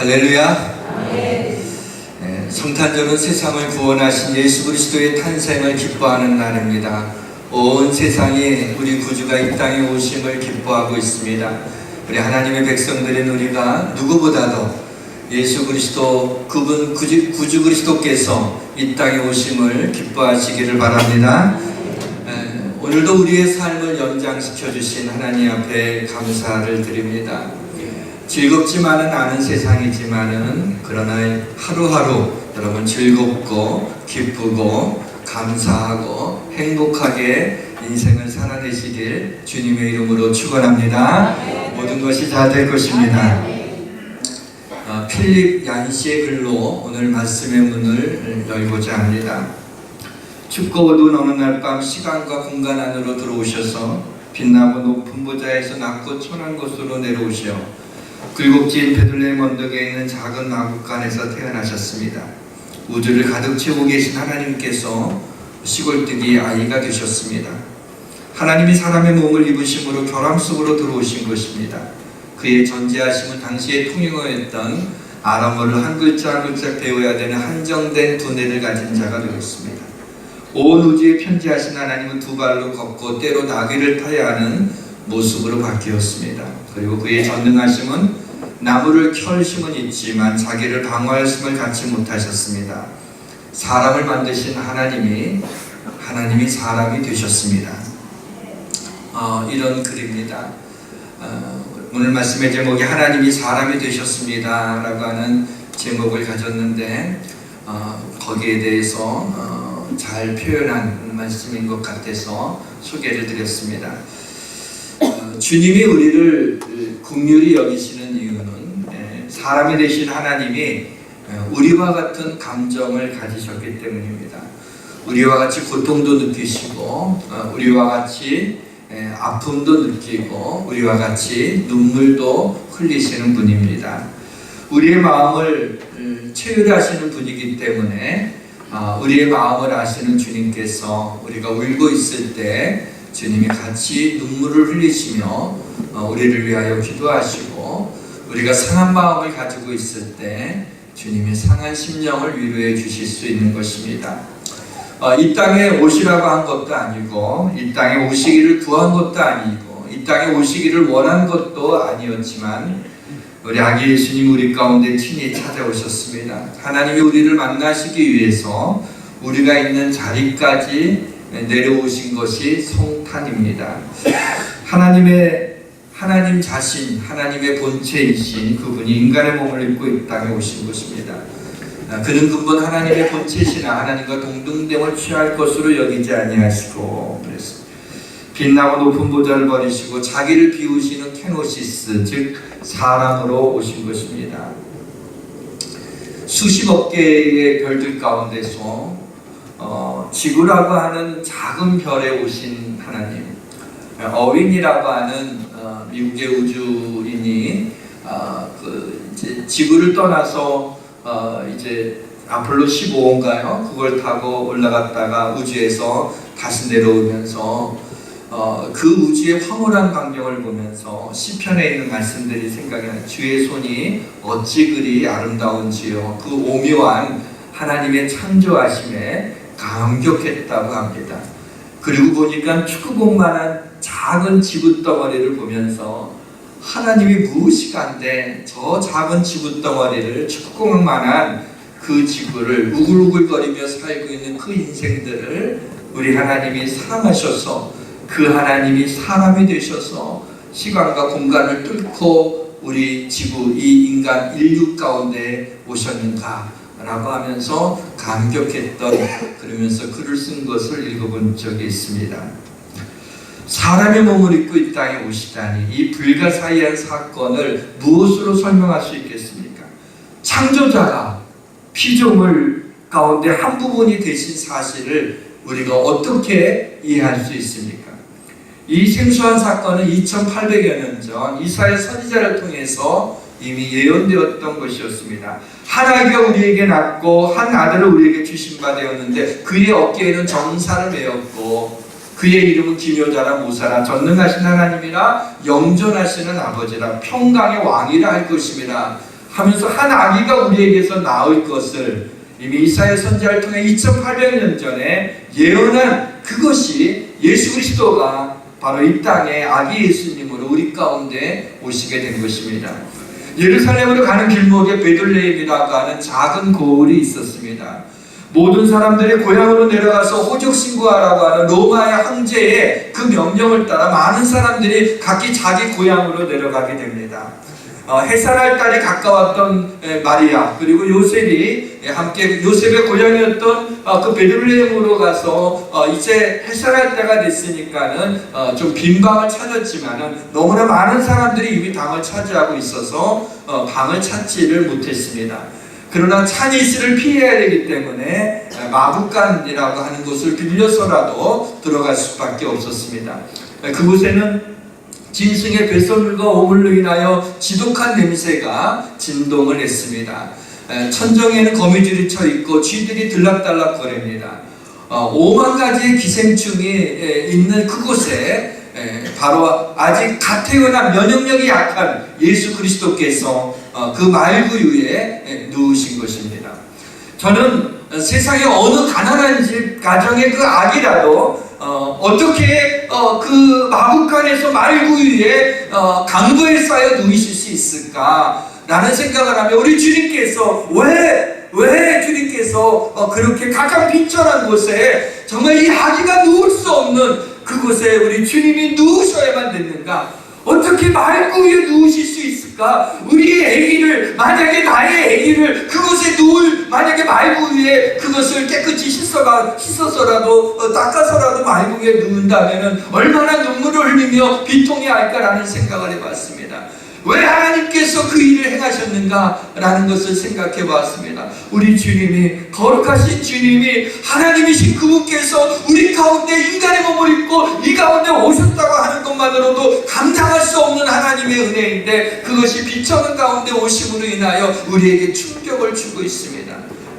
할렐루야. 성탄절은 세상을 구원하신 예수 그리스도의 탄생을 기뻐하는 날입니다. 온 세상이 우리 구주가 이 땅에 오심을 기뻐하고 있습니다. 우리 하나님의 백성들인 우리가 누구보다도 예수 그리스도 그분 구주 그리스도께서 이 땅에 오심을 기뻐하시기를 바랍니다. 오늘도 우리의 삶을 연장시켜 주신 하나님 앞에 감사를 드립니다. 즐겁지만은 않은 세상이지만은 그러나 하루하루 여러분 즐겁고 기쁘고 감사하고 행복하게 인생을 살아내시길 주님의 이름으로 축원합니다. 모든 것이 잘 될 것입니다. 필립 얀시의 글로 오늘 말씀의 문을 열고자 합니다. 춥고 어두운 어느 날 밤 시간과 공간 안으로 들어오셔서 빛나고 높은 보좌에서 낮고 천한 곳으로 내려오시어 굴곡진 베들레헴 언덕에 있는 작은 마구간에서 태어나셨습니다. 우주를 가득 채우고 계신 하나님께서 시골뜨기 아이가 되셨습니다. 하나님이 사람의 몸을 입으심으로 결함 속으로 들어오신 것입니다. 그의 전지하심은 당시에 통용어였던 아람어를 한 글자 한 글자 배워야 되는 한정된 두뇌를 가진 자가 되었습니다. 온 우주에 편지하신 하나님은 두 발로 걷고 때로 나귀를 타야 하는 모습으로 바뀌었습니다. 그리고 그의 전능하심은 나무를 켤 힘은 있지만 자기를 방어할 힘을 갖지 못하셨습니다. 사람을 만드신 하나님이 사람이 되셨습니다. 이런 글입니다. 오늘 말씀의 제목이 하나님이 사람이 되셨습니다 라고 하는 제목을 가졌는데 거기에 대해서 잘 표현한 말씀인 것 같아서 소개를 드렸습니다. 주님이 우리를 긍휼히 여기시는 이유는 사람이 되신 하나님이 우리와 같은 감정을 가지셨기 때문입니다. 우리와 같이 고통도 느끼시고 우리와 같이 아픔도 느끼고 우리와 같이 눈물도 흘리시는 분입니다. 우리의 마음을 체휼하시는 분이기 때문에 우리의 마음을 아시는 주님께서 우리가 울고 있을 때 주님이 같이 눈물을 흘리시며 우리를 위하여 기도하시고 우리가 상한 마음을 가지고 있을 때 주님이 상한 심령을 위로해 주실 수 있는 것입니다. 이 땅에 오시라고 한 것도 아니고 이 땅에 오시기를 구한 것도 아니고 이 땅에 오시기를 원한 것도 아니었지만 우리 아기 예수님 우리 가운데 친히 찾아오셨습니다. 하나님이 우리를 만나시기 위해서 우리가 있는 자리까지 내려오신 것이 성탄입니다. 하나님 자신, 하나님의 본체이신 그분이 인간의 몸을 입고 이 땅에 오신 것입니다. 그는 근본 하나님의 본체시나 하나님과 동등됨을 취할 것으로 여기지 아니하시고 빛나고 높은 보좌를 버리시고 자기를 비우시는 케노시스, 즉 사람으로 오신 것입니다. 수십억 개의 별들 가운데서 지구라고 하는 작은 별에 오신 하나님, 어윈이라고 하는 미국의 우주인이 이제 지구를 떠나서 이제 아폴로 15호인가요? 그걸 타고 올라갔다가 우주에서 다시 내려오면서 그 우주의 황홀한 광경을 보면서 시편에 있는 말씀들이 생각이 나요. 주의 손이 어찌 그리 아름다운지요. 그 오묘한 하나님의 창조하심에 감격했다고 합니다. 그리고 보니까 축구공만한 작은 지구덩어리를 보면서 하나님이 무엇이간데 저 작은 지구덩어리를 축구공만한 그 지구를 우글우글거리며 살고 있는 그 인생들을 우리 하나님이 사랑하셔서 그 하나님이 사람이 되셔서 시간과 공간을 뚫고 우리 지구 이 인간 인류 가운데 오셨는가 라고 하면서 감격했던 그러면서 글을 쓴 것을 읽어본 적이 있습니다. 사람의 몸을 입고 이 땅에 오시다니 이 불가사의한 사건을 무엇으로 설명할 수 있겠습니까? 창조자가 피조물 가운데 한 부분이 되신 사실을 우리가 어떻게 이해할 수 있습니까? 이 생소한 사건은 2800여 년 전 이사야 선지자를 통해서 이미 예언되었던 것이었습니다. 한 아기가 우리에게 낳고 한 아들을 우리에게 주신 바 되었는데 그의 어깨에는 정사를 메었고 그의 이름은 기묘자라 모사라 전능하신 하나님이라 영존하시는 아버지라 평강의 왕이라 할 것입니다. 하면서 한 아기가 우리에게서 나올 것을 이미 이사야 선지자를 통해 2800년 전에 예언한 그것이 예수 그리스도가 바로 이 땅에 아기 예수님으로 우리 가운데 오시게 된 것입니다. 예루살렘으로 가는 길목에 베들레헴이라고 하는 작은 고을이 있었습니다. 모든 사람들이 고향으로 내려가서 호적 신고하라고 하는 로마의 황제의 그 명령을 따라 많은 사람들이 각기 자기 고향으로 내려가게 됩니다. 해산할 딸이 가까웠던 마리아 그리고 요셉이 함께 요셉의 고향이었던 그 베들레헴으로 가서 이제 해산할 때가 됐으니까는 좀 빈 방을 찾았지만은 너무나 많은 사람들이 이미 방을 차지하고 있어서 방을 찾지를 못했습니다. 그러나 찬이스를 피해야 되기 때문에 마구간이라고 하는 곳을 빌려서라도 들어갈 수밖에 없었습니다. 그곳에는 진승의 배설물과 오물로 인하여 지독한 냄새가 진동을 했습니다. 천정에는 거미줄이 쳐 있고 쥐들이 들락달락 거립니다. 5만 가지의 기생충이 있는 그곳에 바로 아직 갓 태어난 면역력이 약한 예수 그리스도께서 그 말구유에 누우신 것입니다. 저는 세상의 어느 가난한 집 가정의 그 아기라도 어떻게 그 마구간에서 말구유에 강도에 쌓여 누이실 수 있을까라는 생각을 하며 우리 주님께서 왜 주님께서 그렇게 가까빈천한 곳에 정말 이 아기가 누울 수 없는 그곳에 우리 주님이 누우셔야만 됐는가? 어떻게 말구유에 누우실 수 있을까? 우리의 아기를, 만약에 나의 아기를 그곳에 만약에 말구유에 그것을 깨끗이 씻어서라도 닦아서라도 말구유에 누운다면 얼마나 눈물을 흘리며 비통해 할까라는 생각을 해봤습니다. 왜 하나님께서 그 일을 행하셨는가? 라는 것을 생각해 봤습니다. 우리 주님이, 거룩하신 주님이, 하나님이신 그분께서 우리 가운데 인간의 몸을 입고 이 가운데 오셨다고 하는 것만으로도 감당할 수 없는 하나님의 은혜인데 그것이 비천한 가운데 오심으로 인하여 우리에게 충격을 주고 있습니다.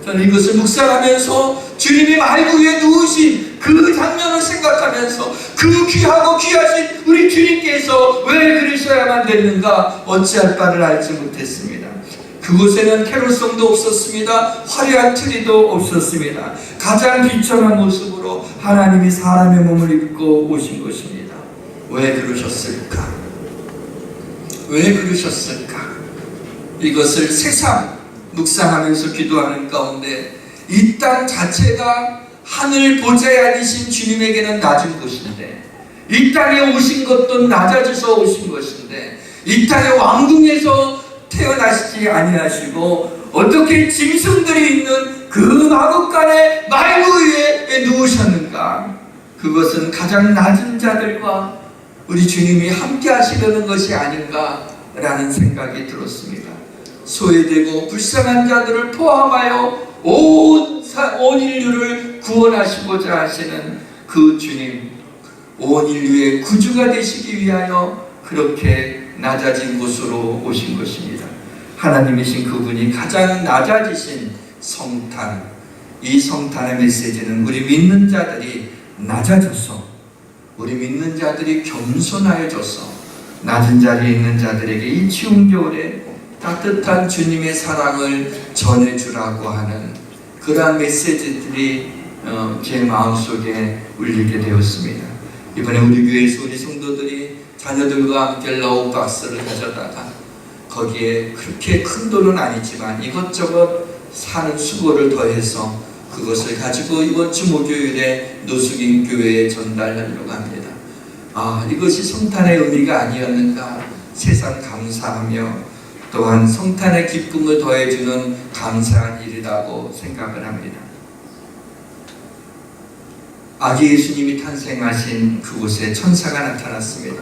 저는 이것을 묵상하면서 주님이 말구유에 누우신 그 장면을 생각하면서 그 귀하고 귀하신 우리 주님께서 왜 그러셔야만 됐는가 어찌할 바를 알지 못했습니다. 그곳에는 캐롤성도 없었습니다. 화려한 트리도 없었습니다. 가장 비천한 모습으로 하나님이 사람의 몸을 입고 오신 것입니다. 왜 그러셨을까? 왜 그러셨을까? 이것을 새삼 묵상하면서 기도하는 가운데 이 땅 자체가 하늘 보좌에 앉으신 주님에게는 낮은 곳인데 이 땅에 오신 것도 낮아져서 오신 것인데 이 땅의 왕궁에서 태어나시지 아니하시고 어떻게 짐승들이 있는 그 마구간의 말구유에 누우셨는가? 그것은 가장 낮은 자들과 우리 주님이 함께 하시려는 것이 아닌가라는 생각이 들었습니다. 소외되고 불쌍한 자들을 포함하여 온 인류를 구원하시고자 하시는 그 주님, 온 인류의 구주가 되시기 위하여 그렇게 낮아진 곳으로 오신 것입니다. 하나님이신 그분이 가장 낮아지신 성탄, 이 성탄의 메시지는 우리 믿는 자들이 낮아져서, 우리 믿는 자들이 겸손하여져서 낮은 자리에 있는 자들에게 이 추운 겨울에 따뜻한 주님의 사랑을 전해주라고 하는 그러한 메시지들이 제 마음속에 울리게 되었습니다. 이번에 우리 교회에서 우리 성도들이 자녀들과 함께 러브박스를 가져다가 거기에 그렇게 큰 돈은 아니지만 이것저것 사는 수고를 더해서 그것을 가지고 이번 주 목요일에 노숙인 교회에 전달하려고 합니다. 이것이 성탄의 의미가 아니었는가 새삼 감사하며 또한 성탄의 기쁨을 더해주는 감사한 일이라고 생각을 합니다. 아기 예수님이 탄생하신 그곳에 천사가 나타났습니다.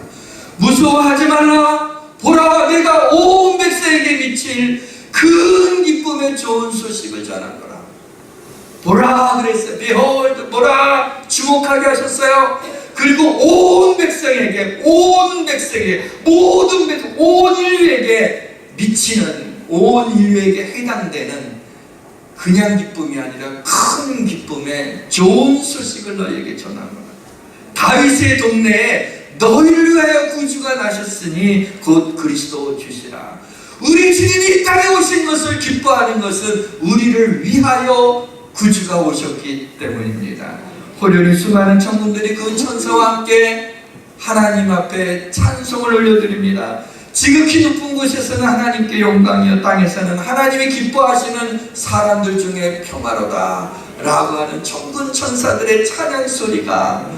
무서워하지 말라. 보라, 내가 온 백성에게 미칠 큰 기쁨의 좋은 소식을 전하노라. 보라 그랬어요. Behold, 보라, 주목하게 하셨어요. 그리고 온 백성에게, 모든 백성, 온 인류에게 미치는, 온 인류에게 해당되는 그냥 기쁨이 아니라 큰 기쁨의 좋은 소식을 너희에게 전하노라. 다윗의 동네에 너희를 위하여 구주가 나셨으니 곧 그리스도 주시라. 우리 주님이 이 땅에 오신 것을 기뻐하는 것은 우리를 위하여 구주가 오셨기 때문입니다. 호련히 수많은 천군들이 그 천사와 함께 하나님 앞에 찬송을 올려드립니다. 지극히 높은 곳에서는 하나님께 영광이요 땅에서는 하나님이 기뻐하시는 사람들 중에 평화로다 라고 하는 천군 천사들의 찬양 소리가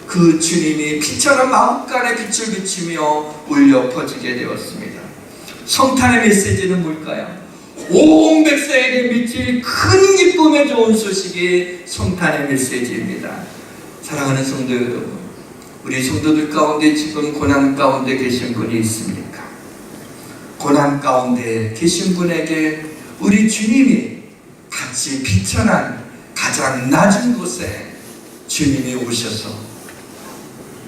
그 주님이 빛처럼 마음간에 빛을 비추며 울려 퍼지게 되었습니다. 성탄의 메시지는 뭘까요? 온 백성에게 미칠 큰 기쁨의 좋은 소식이 성탄의 메시지입니다. 사랑하는 성도 여러분, 우리 성도들 가운데 지금 고난 가운데 계신 분이 있습니까? 고난 가운데 계신 분에게 우리 주님이 같이 비천한 가장 낮은 곳에 주님이 오셔서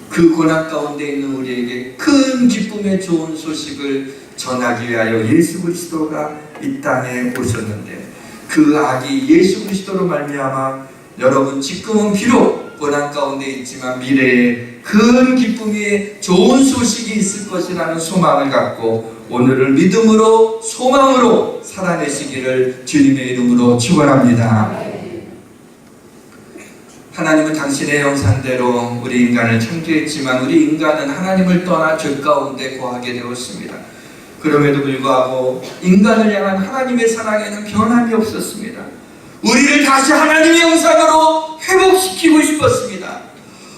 그 고난 가운데 있는 우리에게 큰 기쁨의 좋은 소식을 전하기 위하여 예수 그리스도가 이 땅에 오셨는데, 그 아기 예수 그리스도로 말미암아 여러분 지금은 비록 고난 가운데 있지만 미래에 큰 기쁨이 좋은 소식이 있을 것이라는 소망을 갖고 오늘을 믿음으로 소망으로 살아내시기를 주님의 이름으로 축원합니다. 하나님은 당신의 형상대로 우리 인간을 창조했지만 우리 인간은 하나님을 떠나 죄 가운데 거하게 되었습니다. 그럼에도 불구하고 인간을 향한 하나님의 사랑에는 변함이 없었습니다. 우리를 다시 하나님의 형상으로 회복시키고 싶었습니다.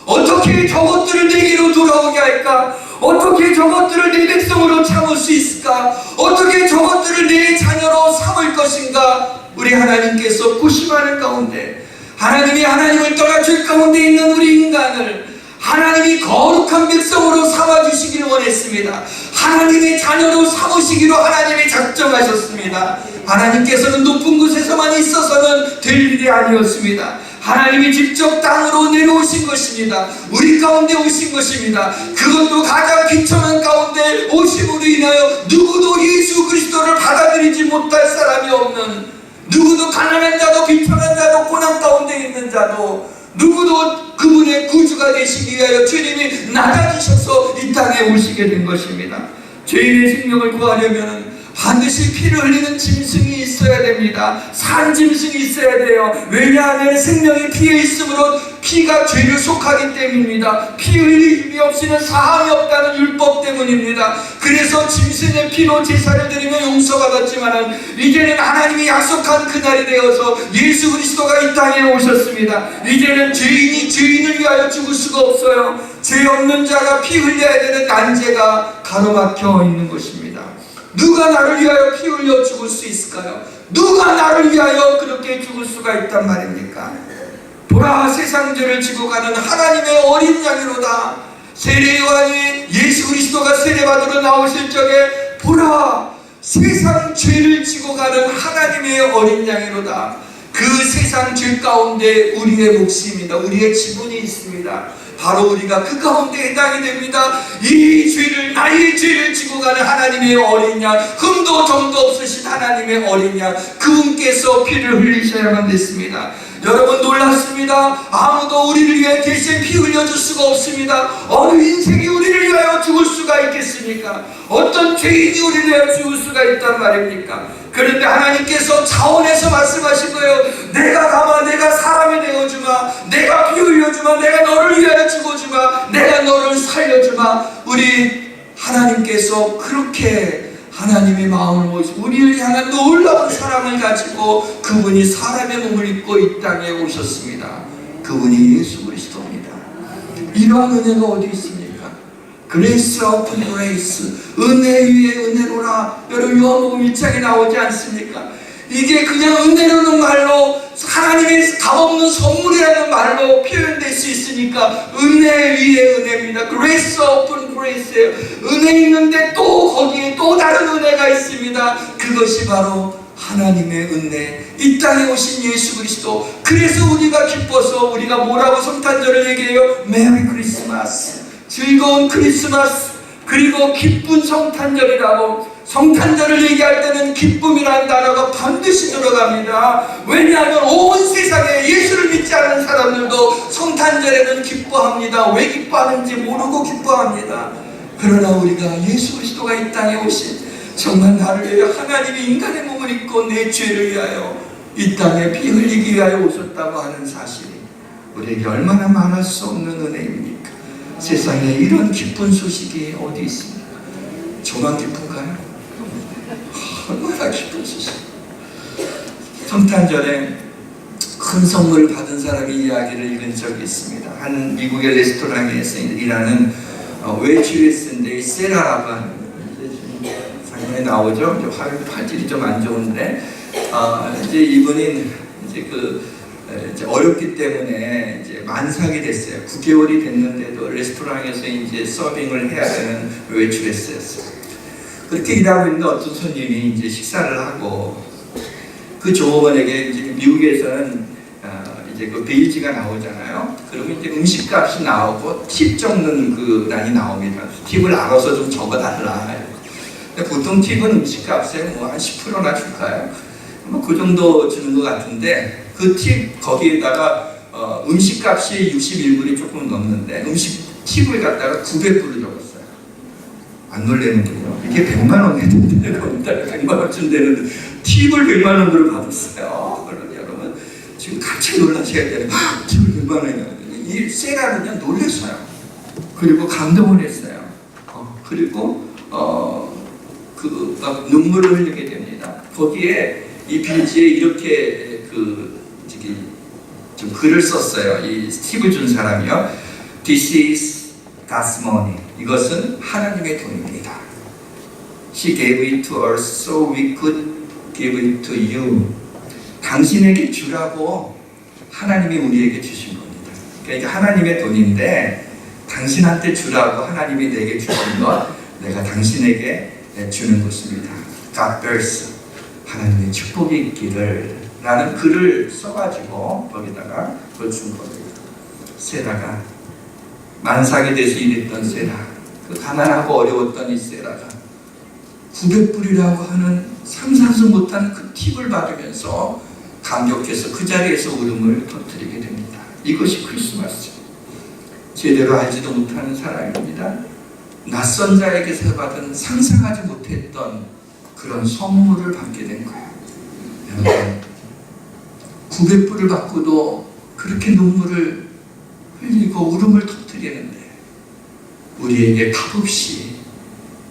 어떻게 저것들을 내게로 돌아오게 할까? 어떻게 저것들을 내 백성으로 참을 수 있을까? 어떻게 저것들을 내 자녀로 삼을 것인가? 우리 하나님께서 고심하는 가운데 하나님이 하나님을 떠나 죄 가운데 있는 우리 인간을 하나님이 거룩한 백성으로 삼아주시기를 원했습니다. 하나님의 자녀로 삼으시기로 하나님이 작정하셨습니다. 하나님께서는 높은 곳에서만 있어서는 될 일이 아니었습니다. 하나님이 직접 땅으로 내려오신 것입니다. 우리 가운데 오신 것입니다. 그것도 가장 비천한 가운데 오심으로 인하여 누구도 예수 그리스도를 받아들이지 못할 사람이 없는, 누구도 가난한 자도 비천한 자도 고난 가운데 있는 자도 누구도 그분의 구주가 되시기 위하여 주님이 낮아지셔서 이 땅에 오시게 된 것입니다. 죄인의 생명을 구하려면 반드시 피를 흘리는 짐승이 있어야 됩니다. 산 짐승이 있어야 돼요. 왜냐하면 생명이 피에 있으므로 피가 죄를 속하기 때문입니다. 피 흘림이 없이는 사함이 없다는 율법 때문입니다. 그래서 짐승의 피로 제사를 드리며 용서받았지만 이제는 하나님이 약속한 그날이 되어서 예수 그리스도가 이 땅에 오셨습니다. 이제는 죄인이 죄인을 위하여 죽을 수가 없어요. 죄 없는 자가 피 흘려야 되는 난제가 가로막혀 있는 것입니다. 누가 나를 위하여 피 흘려 죽을 수 있을까요? 누가 나를 위하여 그렇게 죽을 수가 있단 말입니까? 보라, 세상 죄를 지고 가는 하나님의 어린 양이로다. 세례 요한이 예수 그리스도가 세례받으러 나오실 적에 보라, 세상 죄를 지고 가는 하나님의 어린 양이로다. 그 세상 죄 가운데 우리의 몫입니다. 우리의 지분이 있습니다. 바로 우리가 그 가운데 해당이 됩니다. 이 죄를, 나의 죄를 지고 가는 하나님의 어린 양, 흠도 점도 없으신 하나님의 어린 양, 그분께서 피를 흘리셔야만 됐습니다. 여러분 놀랐습니다. 아무도 우리를 위해 대신 피 흘려줄 수가 없습니다. 어느 인생이 우리를 위하여 죽을 수가 있겠습니까? 어떤 죄인이 우리를 위하여 죽을 수가 있단 말입니까? 그런데 하나님께서 차원에서 말씀하신 거예요. 내가 가마, 내가 사람이 되어주마, 내가 피 흘려주마, 내가 너를 위하여 죽어주마, 내가 너를 살려주마. 우리 하나님께서 그렇게 하나님의 마음을 모시고 우리를 향한 놀라운 사랑을 가지고 그분이 사람의 몸을 입고 이 땅에 오셨습니다. 그분이 예수 그리스도입니다. 이러한 은혜가 어디 있습니까? 그레이스 오픈 그레이스, 은혜 위에 은혜로라. 여러분 요한복음 1장에 나오지 않습니까? 이게 그냥 은혜라는 말로, 하나님의 값없는 선물이라는 말로 표현될 수 있으니까 은혜 위에 은혜입니다. 그레이스 오픈 그레이스예요. 은혜 있는데 또 거기에 또 다른 은혜가 있습니다. 그것이 바로 하나님의 은혜, 이 땅에 오신 예수 그리스도. 그래서 우리가 기뻐서 우리가 뭐라고 성탄절을 얘기해요? 메리 크리스마스, 즐거운 크리스마스, 그리고 기쁜 성탄절이라고. 성탄절을 얘기할 때는 기쁨이라는 단어가 반드시 들어갑니다. 왜냐하면 온 세상에 예수를 믿지 않는 사람들도 성탄절에는 기뻐합니다. 왜 기뻐하는지 모르고 기뻐합니다. 그러나 우리가 예수 그리스도가 이 땅에 오신 정말 나를 위하여 하나님이 인간의 몸을 입고 내 죄를 위하여 이 땅에 피 흘리기 위하여 오셨다고 하는 사실이 우리에게 얼마나 말할 수 없는 은혜입니까? 세상에 이런 기쁜 소식이 어디 있습니까? 저만 기쁜가요? 얼마나 기쁜 소식. 성탄절에 큰 선물을 받은 사람의 이야기를 읽은 적이 있습니다. 한 미국의 레스토랑에서 일하는 웨이트리스인데 세라라고 하는, 상면에 나오죠. 화질이 좀 안 좋은데 이제 이분이 이제 어렵기 때문에 이제 만삭이 됐어요. 9개월이 됐는데도 레스토랑에서 이제 서빙을 해야 되는 웨이트리스였어요. 그렇게 일하고 있는데 어떤 손님이 이제 식사를 하고 그 조업원에게 이제 미국에서는 이제 그 베이지가 나오잖아요. 그러면 이제 음식값이 나오고 팁 적는 그 란이 나옵니다. 팁을 알아서 좀 적어달라. 근데 보통 팁은 음식값에 뭐 한 10%나 줄까요? 뭐 그 정도 주는 것 같은데 그 팁 거기에다가 음식값이 61불이 조금 넘는데 팁을 갖다가 900불을 적었어요. 안 놀래는군요. 이게 100만 원이 된대요. 100만 원쯤 되는데 팁을 100만 원으로 받았어요. 그러면 여러분 지금 같이 놀라셔야 돼요. 팁을 100만 원이요. 이 세라는요 놀랐어요. 그리고 감동을 했어요. 그리고 막 눈물을 흘리게 됩니다. 거기에 이 빌지에 이렇게 좀 글을 썼어요. 이 팁을 준 사람이요. This is God's money. 이것은 하나님의 돈입니다. He gave it to us so we could give it to you. 당신에게 주라고 하나님이 우리에게 주신 겁니다. 그러니까 하나님의 돈인데 당신한테 주라고 하나님이 내게 주신 것, 내가 당신에게 주는 것입니다. God bless. 하나님의 축복이 있기를 라는 글을 써가지고 거기다가 그걸 준 겁니다. 세라가 만삭이 돼서 일했던 세라, 그 가난하고 어려웠던 이 세라가 900불이라고 하는 상상도 못한 그 팁을 받으면서 감격해서 그 자리에서 울음을 터뜨리게 됩니다. 이것이 크리스마스. 제대로 알지도 못하는 사람입니다. 낯선 자에게서 받은 상상하지 못했던 그런 선물을 받게 된 거예요. 여러분, 900불을 받고도 그렇게 눈물을 흘리고 울음을 터뜨리는데 우리에게 값없이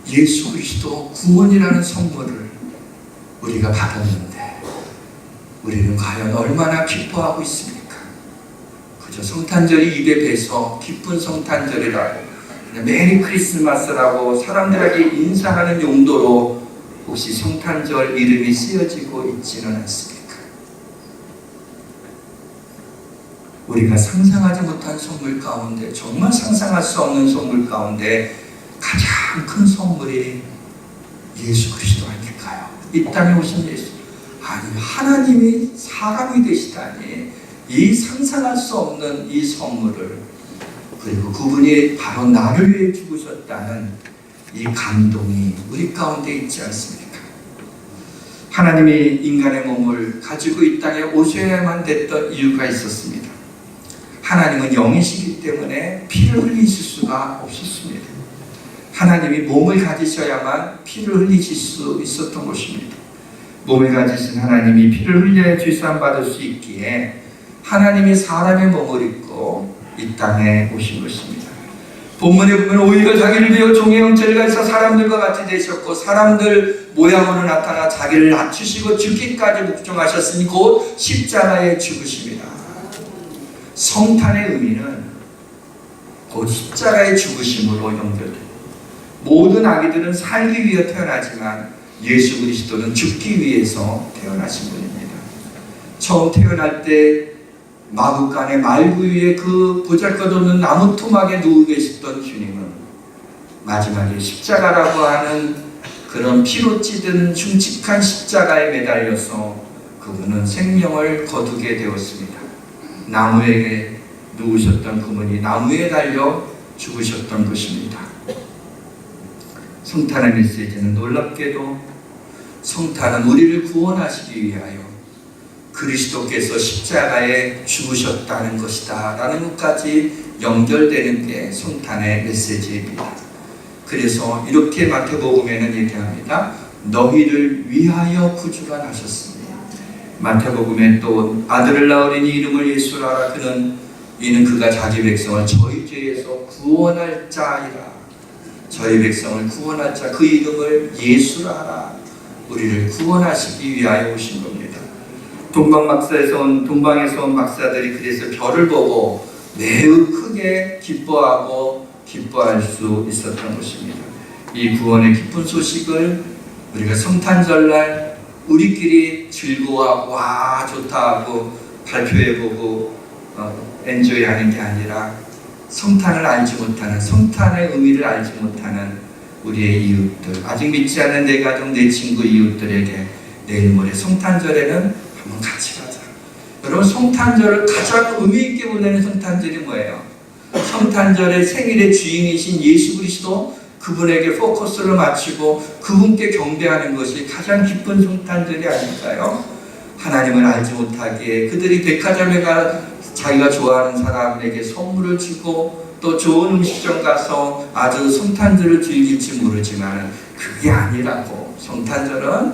예수 그리스도 구원이라는 선물을 우리가 받았는데 우리는 과연 얼마나 기뻐하고 있습니까? 그저 성탄절이 입에 배서 기쁜 성탄절이라고 메리 크리스마스라고 사람들에게 인사하는 용도로 혹시 성탄절 이름이 쓰여지고 있지는 않습니까? 우리가 상상하지 못한 선물 가운데, 정말 상상할 수 없는 선물 가운데 가장 큰 선물이 예수 그리스도 아닐까요? 이 땅에 오신 예수. 아니, 하나님이 사람이 되시다니 이 상상할 수 없는 이 선물을, 그리고 그분이 바로 나를 위해 죽으셨다는 이 감동이 우리 가운데 있지 않습니까? 하나님이 인간의 몸을 가지고 이 땅에 오셔야만 됐던 이유가 있었습니다. 하나님은 영이시기 때문에 피를 흘리실 수가 없었습니다. 하나님이 몸을 가지셔야만 피를 흘리실 수 있었던 것입니다. 몸을 가지신 하나님이 피를 흘려야 죄사함 받을 수 있기에 하나님이 사람의 몸을 입고 이 땅에 오신 것입니다. 본문에 보면 오히려 자기를 비워 종의 형체를 가지사 사람들과 같이 되셨고 사람들 모양으로 나타나 자기를 낮추시고 죽기까지 복종하셨으니 곧 십자가에 죽으십니다. 성탄의 의미는 곧 십자가의 죽으심으로 연결됩니다. 모든 아기들은 살기 위해 태어나지만 예수 그리스도는 죽기 위해서 태어나신 분입니다. 처음 태어날 때 마구간의 말구 위에 그 보잘것없는 나무 토막에 누워 계셨던 주님은 마지막에 십자가라고 하는 그런 피로 찌든 흉측한 십자가에 매달려서 그분은 생명을 거두게 되었습니다. 나무에 누우셨던 그분이 나무에 달려 죽으셨던 것입니다. 성탄의 메시지는 놀랍게도 성탄은 우리를 구원하시기 위하여 그리스도께서 십자가에 죽으셨다는 것이다 라는 것까지 연결되는 게 성탄의 메시지입니다. 그래서 이렇게 마태복음에는 얘기합니다. 너희를 위하여 구주가 나셨습니다. 마태복음에 또 아들을 낳으리니 이름을 예수라 하라. 이는 그가 자기 백성을 저희 죄에서 구원할 자이라. 저희 백성을 구원할 자, 그 이름을 예수라 하라. 우리를 구원하시기 위하여 오신 겁니다. 동방에서 온 박사들이 그래서 별을 보고 매우 크게 기뻐할 수 있었던 것입니다. 이 구원의 기쁜 소식을 우리가 성탄절날 우리끼리 즐거워하고 와 좋다 하고 발표해보고 엔조이하는 게 아니라 성탄을 알지 못하는, 성탄의 의미를 알지 못하는 우리의 이웃들, 아직 믿지 않는 내 가족, 내 친구, 이웃들에게 내일 모레 성탄절에는 한번 같이 가자. 여러분, 성탄절을 가장 의미 있게 보내는 성탄절이 뭐예요? 성탄절의 생일의 주인이신 예수 그리스도, 그분에게 포커스를 맞추고 그분께 경배하는 것이 가장 기쁜 성탄절이 아닐까요? 하나님을 알지 못하기에 그들이 백화점에 가 자기가 좋아하는 사람에게 선물을 주고 또 좋은 음식점 가서 아주 성탄절을 즐길지 모르지만 그게 아니라고. 성탄절은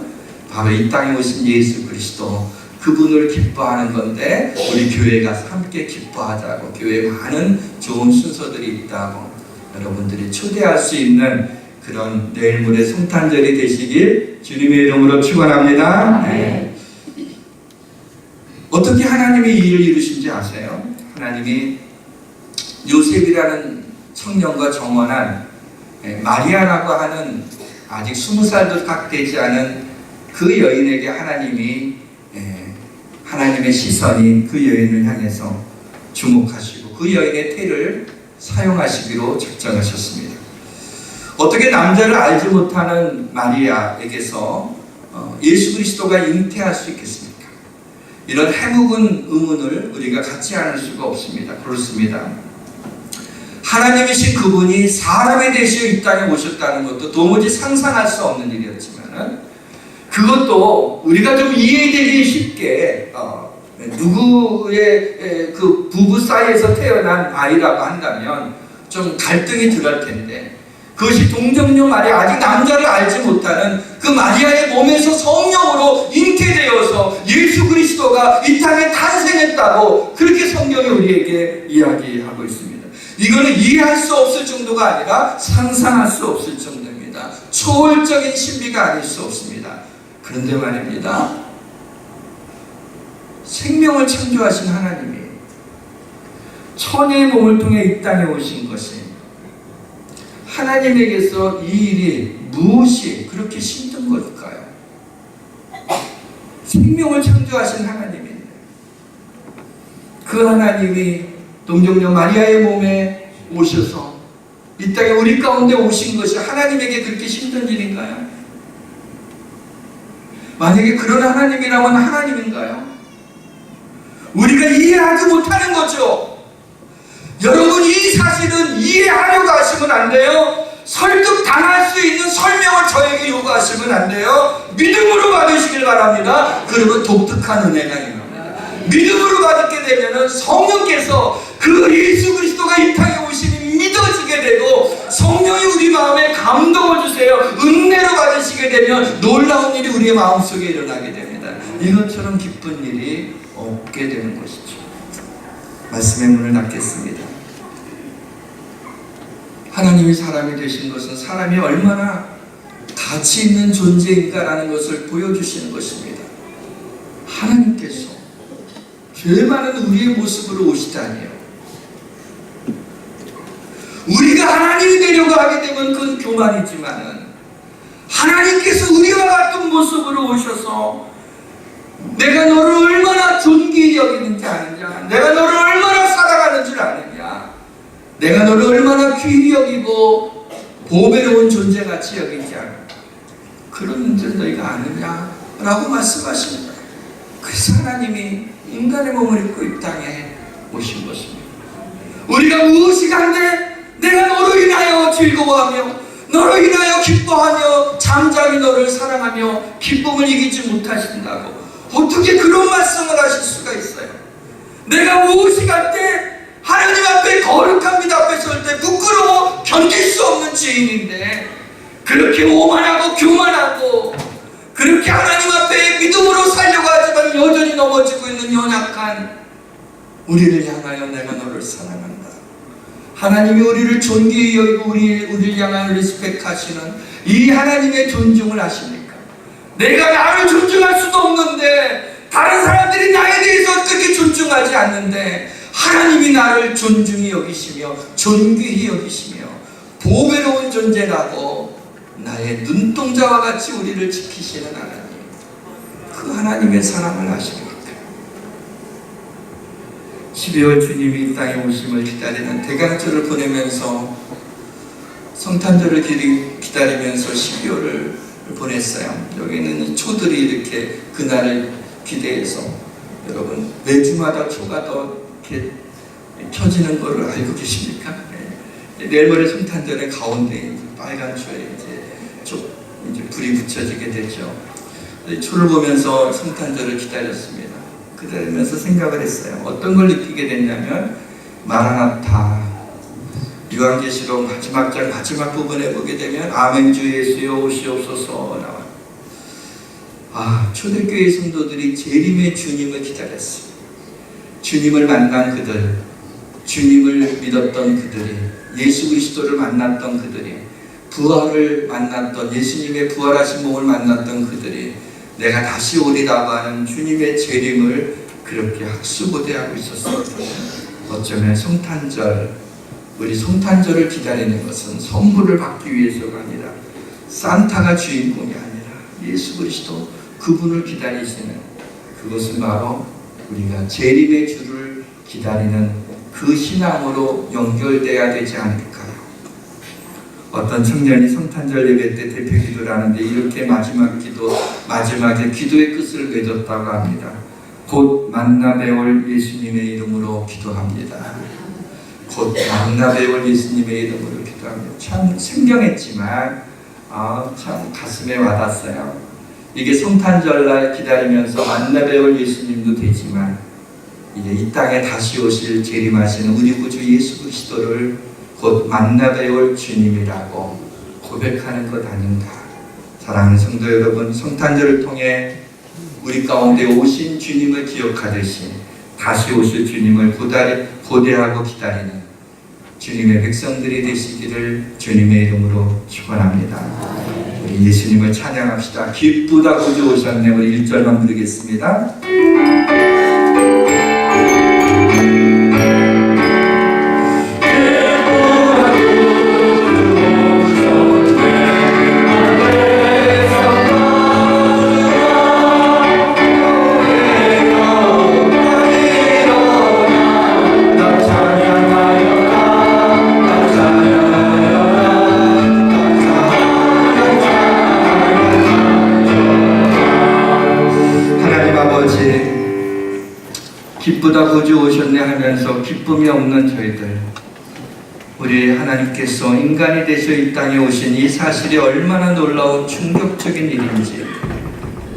바로 이 땅에 오신 예수 그리스도, 그분을 기뻐하는 건데 우리 교회 가서 함께 기뻐하자고. 교회에 많은 좋은 순서들이 있다고. 여러분들이 초대할 수 있는 그런 내일 모레 성탄절이 되시길 주님의 이름으로 축원합니다. 네. 어떻게 하나님이 이 일을 이루신지 아세요? 하나님이 요셉이라는 청년과 정원한 마리아라고 하는 아직 20살도 각 되지 않은 그 여인에게 하나님의 시선이 그 여인을 향해서 주목하시고 그 여인의 태를 사용하시기로 작정하셨습니다. 어떻게 남자를 알지 못하는 마리아에게서 예수 그리스도가 잉태할 수 있겠습니까? 이런 해묵은 의문을 우리가 갖지 않을 수가 없습니다. 그렇습니다. 하나님이신 그분이 사람이 되시어 이 땅에 오셨다는 것도 도무지 상상할 수 없는 일이었지만 그것도 우리가 좀 이해되기 쉽게 누구의 그 부부 사이에서 태어난 아이라고 한다면 좀 갈등이 들어갈 텐데, 그것이 동정녀 마리아, 아직 남자를 알지 못하는 그 마리아의 몸에서 성령으로 잉태되어서 예수 그리스도가 이 땅에 탄생했다고 그렇게 성경이 우리에게 이야기하고 있습니다. 이거는 이해할 수 없을 정도가 아니라 상상할 수 없을 정도입니다. 초월적인 신비가 아닐 수 없습니다. 그런데 말입니다, 생명을 창조하신 하나님이 처녀의 몸을 통해 이 땅에 오신 것이 하나님에게서 이 일이 무엇이 그렇게 힘든 걸까요? 생명을 창조하신 하나님인데 그 하나님이 동정녀 마리아의 몸에 오셔서 이 땅에 우리 가운데 오신 것이 하나님에게 그렇게 힘든 일인가요? 만약에 그런 하나님이라면 하나님인가요? 우리가 이해하지 못하는 거죠. 여러분, 이 사실은 이해하려고 하시면 안 돼요. 설득당할 수 있는 설명을 저에게 요구하시면 안 돼요. 믿음으로 받으시길 바랍니다. 그러면 독특한 은혜가 일어납니다. 믿음으로 받게 되면 성령께서 그 예수 그리스도가 이 땅에 오심이 믿어지게 되고 성령이 우리 마음에 감동을 주세요. 은혜로 받으시게 되면 놀라운 일이 우리의 마음속에 일어나게 됩니다. 이것처럼 기쁜 일이 없게 되는 것이죠. 말씀의 문을 닫겠습니다. 하나님이 사람이 되신 것은 사람이 얼마나 가치 있는 존재인가라는 것을 보여주시는 것입니다. 하나님께서 죄 많은 우리의 모습으로 오시다니요. 우리가 하나님이 되려고 하게 되면 그건 교만이지만은 하나님께서 우리와 같은 모습으로 오셔서 내가 너를 얼마나 존귀히 여기는지 아느냐, 내가 너를 얼마나 사랑하는 줄 아느냐, 내가 너를 얼마나 귀히 여기고 보배로운 존재같이 여기지 않느냐, 그런 줄 너희가 아느냐 라고 말씀하십니다. 그래서 하나님이 인간의 몸을 입고 이 땅에 오신 것입니다. 우리가 무엇이 간데 내가 너로 인하여 즐거워하며 너로 인하여 기뻐하며 잠잠히 너를 사랑하며 기쁨을 이기지 못하신다고 어떻게 그런 말씀을 하실 수가 있어요? 내가 무엇이 갈때 하나님 앞에 거룩한 빛 앞에 설 때 부끄러워 견딜 수 없는 죄인인데 그렇게 오만하고 교만하고 그렇게 하나님 앞에 믿음으로 살려고 하지만 여전히 넘어지고 있는 연약한 우리를 향하여 내가 너를 사랑한다. 하나님이 우리를 존귀히 여기고 우리를 향하여 리스펙하시는 이 하나님의 존중을 아십니까? 내가 나를 존중할 수도 없는데, 다른 사람들이 나에 대해서 그렇게 존중하지 않는데 하나님이 나를 존중히 여기시며 존귀히 여기시며 보배로운 존재라고 나의 눈동자와 같이 우리를 지키시는 하나님, 그 하나님의 사랑을 아십니까? 12월 주님이 이 땅에 오심을 기다리는 대강절을 보내면서, 성탄절을 기다리면서 12월을 보냈어요. 여기는 이 초들이 이렇게 그날을 기대해서, 여러분 매주마다 초가 더 이렇게 켜지는 것을 알고 계십니까? 네. 내일 모레 성탄절의 가운데 빨간 초에 이제 불이 붙여지게 되죠. 초를 보면서 성탄절을 기다렸습니다. 기다리면서 생각을 했어요. 어떤 걸 느끼게 됐냐면, 마라나타, 요한계시록 마지막 장 마지막 부분에 보게 되면 아멘 주 예수여 오시옵소서 나와. 초대교회 성도들이 재림의 주님을 기다렸어요. 주님을 만난 그들, 주님을 믿었던 그들이, 예수 그리스도를 만났던 그들이, 부활을 만났던, 예수님의 부활하신 몸을 만났던 그들이 내가 다시 오리라고 하는 주님의 재림을 그렇게 학수고대하고 있었습니다. 어쩌면 성탄절, 우리 성탄절을 기다리는 것은 선물을 받기 위해서가 아니라, 산타가 주인공이 아니라 예수 그리스도 그분을 기다리시는, 그것은 바로 우리가 재림의 주를 기다리는 그 신앙으로 연결돼야 되지 않을까요? 어떤 청년이 성탄절 예배 때 대표 기도를 하는데 이렇게 마지막에 기도의 끝을 맺었다고 합니다. 곧 만나 뵈올 예수님의 이름으로 기도합니다. 곧 만나 뵈올 예수님의 이름으로 기도합니다. 참 생경했지만 참 가슴에 와닿았어요. 이게 성탄절날 기다리면서 만나 뵈올 예수님도 되지만, 이제 이 땅에 다시 오실 재림하시는 우리 구주 예수 그리스도를 곧 만나 뵈올 주님이라고 고백하는 것 아닌가. 사랑하는 성도 여러분, 성탄절을 통해 우리 가운데 오신 주님을 기억하듯이 다시 오실 주님을 고대하고 기다리는 주님의 백성들이 되시기를 주님의 이름으로 축원합니다. 우리 예수님을 찬양합시다. 기쁘다 구주 오셨네. 우리 1절만 부르겠습니다. 기쁘다 구주 오셨네 하면서 기쁨이 없는 저희들, 우리 하나님께서 인간이 되셔 이 땅에 오신 이 사실이 얼마나 놀라운 충격적인 일인지,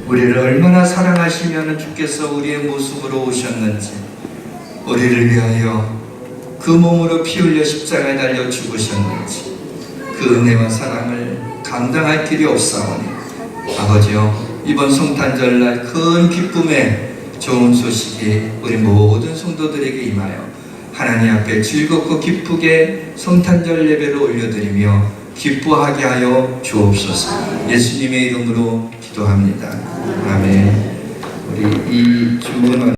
우리를 얼마나 사랑하시면 주께서 우리의 모습으로 오셨는지, 우리를 위하여 그 몸으로 피 흘려 십자가에 달려 죽으셨는지, 그 은혜와 사랑을 감당할 길이 없사오니 아버지여, 이번 성탄절날 큰 기쁨에 좋은 소식이 우리 모든 성도들에게 임하여 하나님 앞에 즐겁고 기쁘게 성탄절 예배를 올려드리며 기뻐하게 하여 주옵소서. 예수님의 이름으로 기도합니다. 아멘. 우리 이 주은